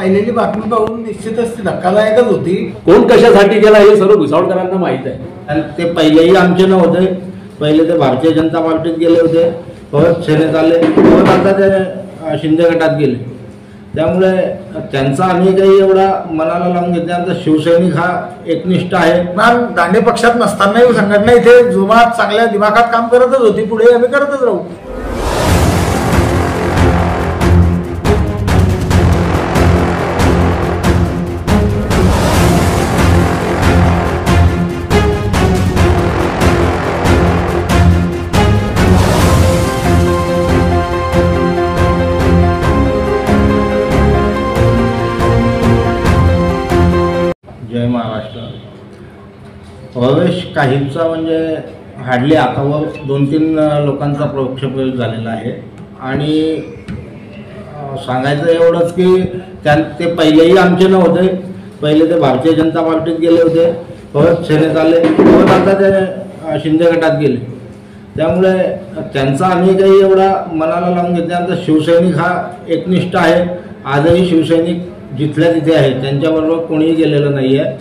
पाहिलेली बातमी पाहून निश्चितच ती धक्कादायकच होती। कोण कशासाठी गेला हे सर्व भुसावळकरांना माहित आहे। आणि ते पहिलेही आमचे नव्हते, पहिले ते भारतीय जनता पार्टीत गेले होते, परत सेनेत आले, परत आता ते शिंदे गटात गेले। त्यामुळे त्यांचा आम्ही काही एवढा मनाला लावून घेतल्यानंतर शिवसैनिक हा एकनिष्ठ आहे। दांडे पक्षात नसतानाही संघटना इथे जोमात चांगल्या दिमागात काम करतच होती, पुढे आम्ही करतच राहू। जय महाराष्ट्र। प्रवेश काहींचा म्हणजे हार्डली हातावर 2-3 लोकांचा प्रवेश झालेला आहे आणि सांगायचं एवढंच की ते पहिलेही आमचे नव्हते, पहिले ते भारतीय जनता पार्टीत गेले होते, परत सेनेत आले, परत आता ते शिंदे गटात गेले। त्यामुळे त्यांचा आम्ही काही एवढा मनाला लावून घेतल्यानंतर शिवसैनिक हा एकनिष्ठ आहे। आजही शिवसैनिक जिथल्या तिथे आहे, त्यांच्याबरोबर कोणीही गेलेलं नाही आहे,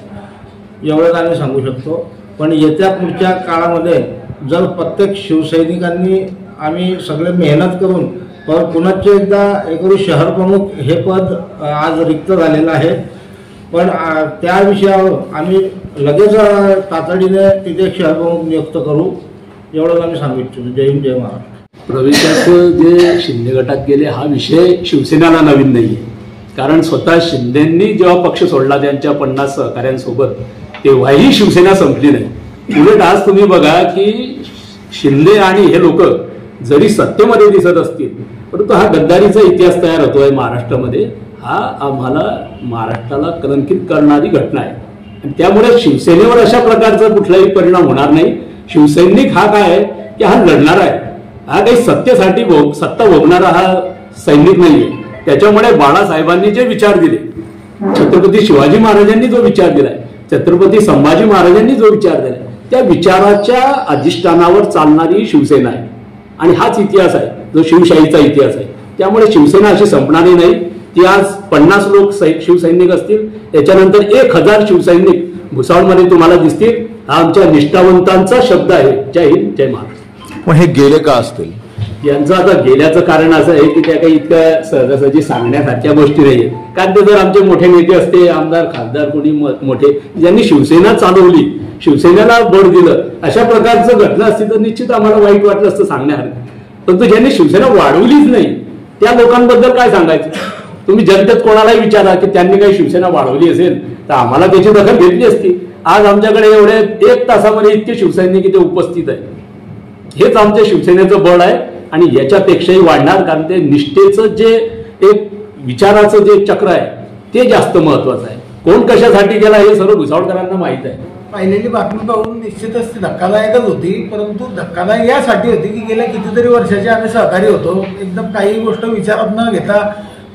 एवढंच आम्ही सांगू शकतो। पण येत्या पुढच्या काळामध्ये जर प्रत्येक शिवसैनिकांनी आम्ही सगळे मेहनत करून पुनश्च एकदा एकूण शहर प्रमुख हे पद आज रिक्त झालेलं आहे, पण त्या विषयावर आम्ही लगेच तातडीने तिथे शहर प्रमुख नियुक्त करू, एवढंच आम्ही सांगू इच्छितो। जय हिंद, जय महाराष्ट्र। प्रवेशाचं जे शिंदे गटात गेले हा विषय शिवसेनेला नवीन नाही आहे, कारण स्वतः शिंदेंनी जेव्हा पक्ष सोडला त्यांच्या 50 सहकाऱ्यांसोबत तेव्हाही शिवसेना संपली नाही। उलट आज तुम्ही बघा की शिंदे आणि हे लोक जरी सत्तेमध्ये दिसत असतील, परंतु हा गद्दारीचा इतिहास तयार होतोय महाराष्ट्रामध्ये। हा आम्हाला महाराष्ट्राला कलंकित करणारी घटना आहे आणि त्यामुळे शिवसेनेवर अशा प्रकारचा कुठलाही परिणाम होणार नाही। शिवसैनिक हा काय आहे की हा लढणार आहे, हा काही सत्तेसाठी सत्ता भोगणारा हा सैनिक नाहीये। त्याच्यामुळे बाळासाहेबांनी जे विचार दिले, छत्रपती शिवाजी महाराजांनी जो विचार दिलाय, छत्रपती संभाजी महाराजांनी जो विचार दिलाय, त्या विचाराच्या अधिष्ठानावर चालणारी शिवसेना आहे आणि हाच इतिहास आहे जो शिवशाहीचा इतिहास आहे। त्यामुळे शिवसेना अशी संपणारी नाही। ती आज 50 लोक शिवसैनिक असतील, त्याच्यानंतर 1000 शिवसैनिक भुसावळमध्ये तुम्हाला दिसतील। हा आमच्या निष्ठावंतांचा शब्द आहे। जय हिंद, जय महाराष्ट्र। पण हे गेले का असतील? यांचं आता गेल्याचं कारण असं आहे की त्या काही इतक्या सहजासहजी सांगण्यासारख्या गोष्टी नाहीये, कारण ते जर आमचे मोठे नेते असते, आमदार खासदार कोणी मोठे ज्यांनी शिवसेना चालवली, शिवसेनेला बळ दिलं, अशा प्रकारचं घटना असती तर निश्चित आम्हाला वाईट वाटलं असतं सांगण्यासारखं। परंतु ज्यांनी शिवसेना वाढवलीच नाही त्या लोकांबद्दल काय सांगायचं? तुम्ही जनतेत कोणालाही विचारा की त्यांनी काही शिवसेना वाढवली असेल तर आम्हाला त्याची दखल घेतली असती। आज आमच्याकडे एवढे 1 तासामध्ये इतके शिवसैनिक इथे उपस्थित आहे, हेच आमच्या शिवसेनेचं बळ आहे आणि याच्यापेक्षाही वाढणार, कारण ते निष्ठेचं जे एक विचाराचं जे चक्र आहे ते जास्त महत्वाचं आहे। कोण कशासाठी गेला हे सर्व भुसावळकरांना माहित आहे। पाहिलेली बातमी पाहून निश्चितच ती धक्कादायकच होती, परंतु धक्कादायक यासाठी होती की गेल्या कितीतरी वर्षाचे आम्ही सहकारी होतो। एकदम काही गोष्ट विचारात न घेता,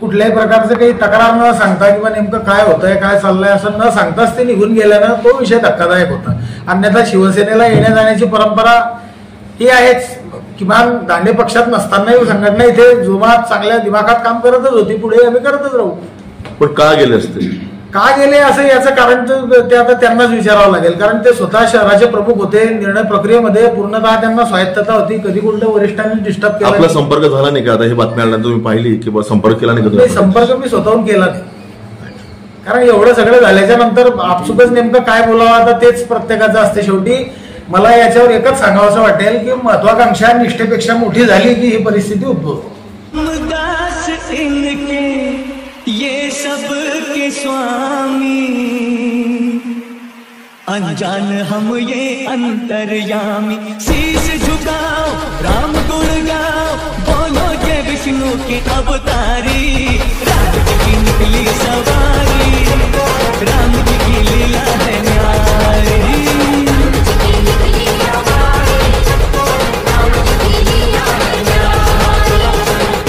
कुठल्याही प्रकारचं काही तक्रार न सांगता किंवा नेमकं काय होतंय काय चाललंय असं न सांगताच ते निघून गेल्यानं तो विषय धक्कादायक होता। अन्यथा शिवसेनेला येण्या जाण्याची परंपरा ही आहेच। किमान दांडे पक्षात नसतानाही संघटना इथे जोमात चांगल्या दिमागात काम करतच होती, पुढे आम्ही करतच राहू। पण का गेले असते? का गेले असं याचं कारण ते आता त्यांनाच विचारावं लागेल, कारण ते स्वतः शहराचे प्रमुख होते। निर्णय प्रक्रियेमध्ये पूर्णतः त्यांना स्वायत्तता होती, कधी कुठल्या वरिष्ठांनी डिस्टर्ब केला? आपला संपर्क झाला नाही का? आता ही बातमी आल्यानंतर तुम्ही पाहिली किंवा संपर्क केला नाही का? संपर्क मी स्वतःहून केला नाही, कारण एवढं सगळं झाल्याच्या नंतर आपसुकच नेमकं काय बोलावं आता तेच प्रत्येकाचं असते। शेवटी मला याच्यावर एकच सांगावं असं वाटेल की महत्वाकांक्षा निष्ठेपेक्षा मोठी झाली की ही परिस्थिती उद्भवते। ये सब के स्वामी अनजान हम ये अंतर्यामी, शीश झुकाओ राम गुण गाओ, बोलो जय विष्णु के अवतारी, राम की निकली सवारी, राम की लीला है न्यारी।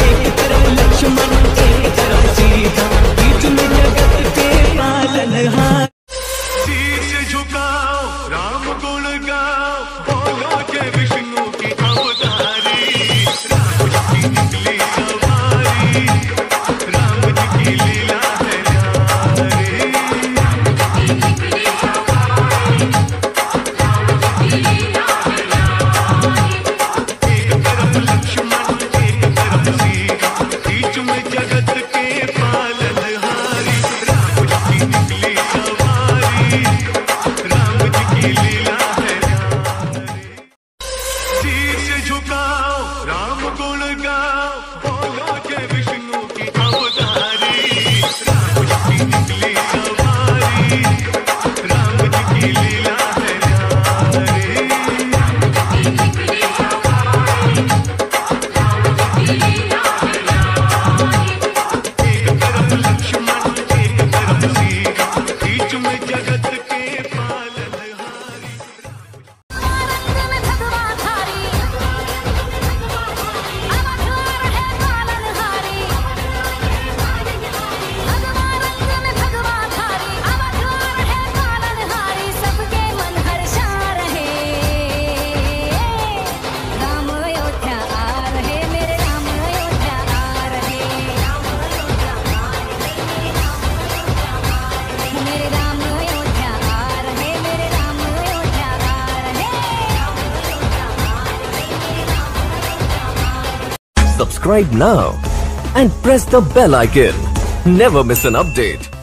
एक तरफ लक्ष्मण एक तरफ सीता, बीच में जगत के पालनहार, शीश झुकाओ राम गुण गाओ, बोलो जय विष्णु की अवतारी, राम की निकली सवारी, राम की लीला है। Subscribe now and press the bell icon. Never miss an update.